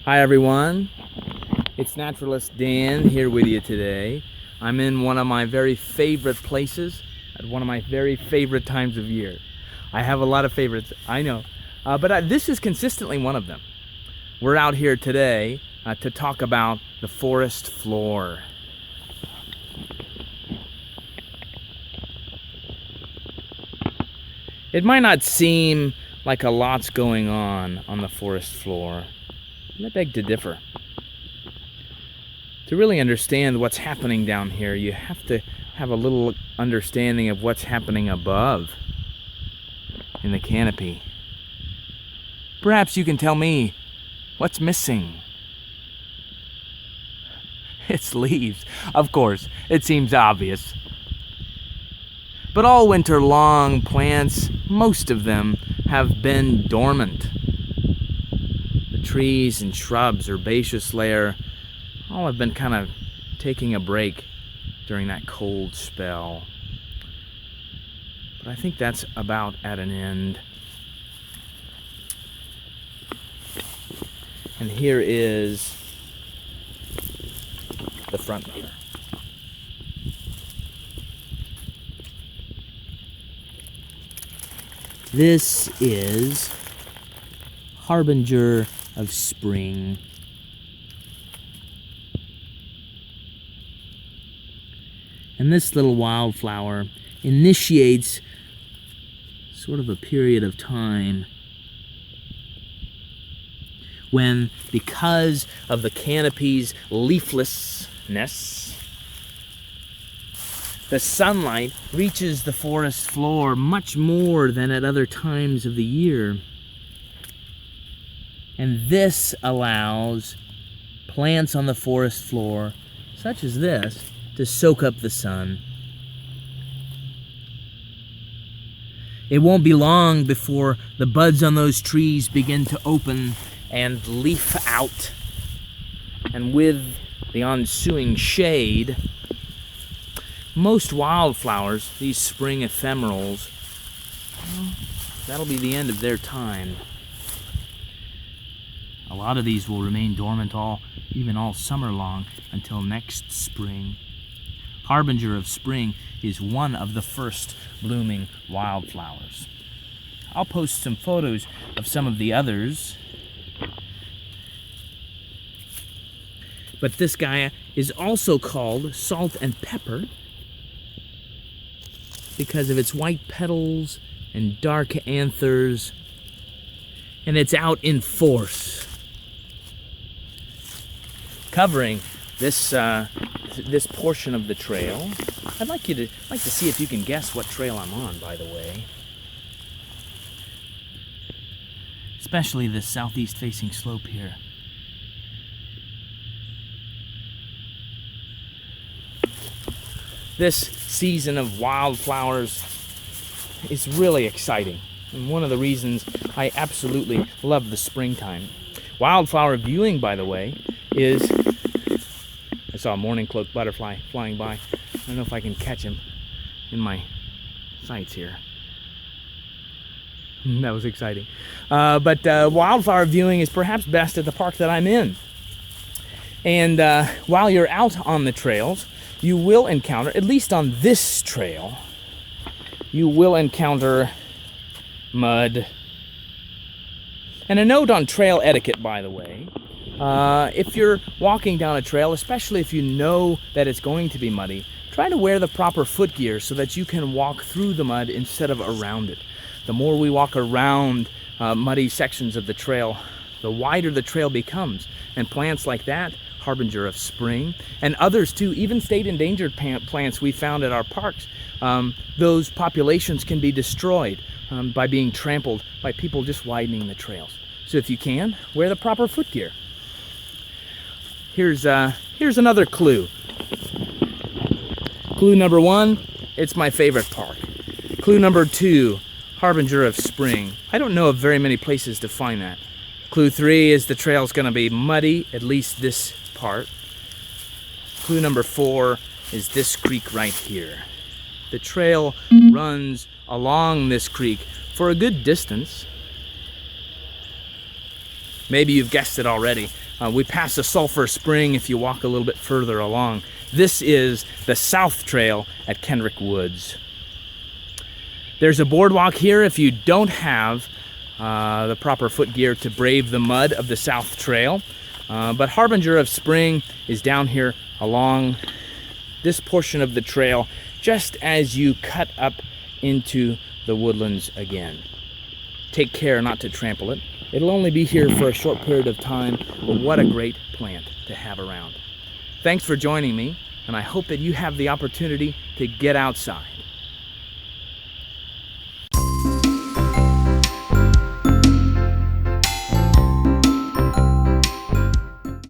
Hi everyone, it's Naturalist Dan here with you today. I'm in one of my very favorite places at one of my very favorite times of year. I have a lot of favorites, I know, but this is consistently one of them. We're out here today to talk about the forest floor. It might not seem like a lot's going on the forest floor. I beg to differ. To really understand what's happening down here, you have to have a little understanding of what's happening above in the canopy. Perhaps you can tell me what's missing. It's leaves. Of course, it seems obvious. But all winter long, plants, most of them, have been dormant. Trees and shrubs, herbaceous layer, all have been kind of taking a break during that cold spell. But I think that's about at an end. And here is the front layer. This is harbinger of spring. And this little wildflower initiates sort of a period of time when, because of the canopy's leaflessness, the sunlight reaches the forest floor much more than at other times of the year. And this allows plants on the forest floor, such as this, to soak up the sun. It won't be long before the buds on those trees begin to open and leaf out. And with the ensuing shade, most wildflowers, these spring ephemerals, well, that'll be the end of their time. A lot of these will remain dormant even all summer long until next spring. Harbinger of spring is one of the first blooming wildflowers. I'll post some photos of some of the others. But this guy is also called salt and pepper because of its white petals and dark anthers, and it's out in force, covering this portion of the trail. I'd like to see if you can guess what trail I'm on, by the way. Especially this southeast facing slope here. This season of wildflowers is really exciting, and one of the reasons I absolutely love the springtime. Wildflower viewing, by the way, is... I saw a morning cloak butterfly flying by. I don't know if I can catch him in my sights here. That was exciting. But wildflower viewing is perhaps best at the park that I'm in. And while you're out on the trails, you will encounter, at least on this trail, you will encounter mud. And a note on trail etiquette, by the way. If you're walking down a trail, especially if you know that it's going to be muddy, try to wear the proper foot gear so that you can walk through the mud instead of around it. The more we walk around muddy sections of the trail, the wider the trail becomes. And plants like that, harbinger of spring, and others too, even state endangered plants we found at our parks, those populations can be destroyed by being trampled by people just widening the trails. So if you can, wear the proper foot gear. Here's another clue. Clue number 1, it's my favorite park. Clue number 2, harbinger of spring. I don't know of very many places to find that. Clue 3 is the trail's gonna be muddy, at least this part. Clue number 4 is this creek right here. The trail runs along this creek for a good distance. Maybe you've guessed it already. We pass the Sulphur Spring if you walk a little bit further along. This is the South Trail at Kendrick Woods. There's a boardwalk here if you don't have the proper foot gear to brave the mud of the South Trail. But Harbinger of Spring is down here along this portion of the trail just as you cut up into the woodlands again. Take care not to trample it. It'll only be here for a short period of time, but what a great plant to have around. Thanks for joining me, and I hope that you have the opportunity to get outside.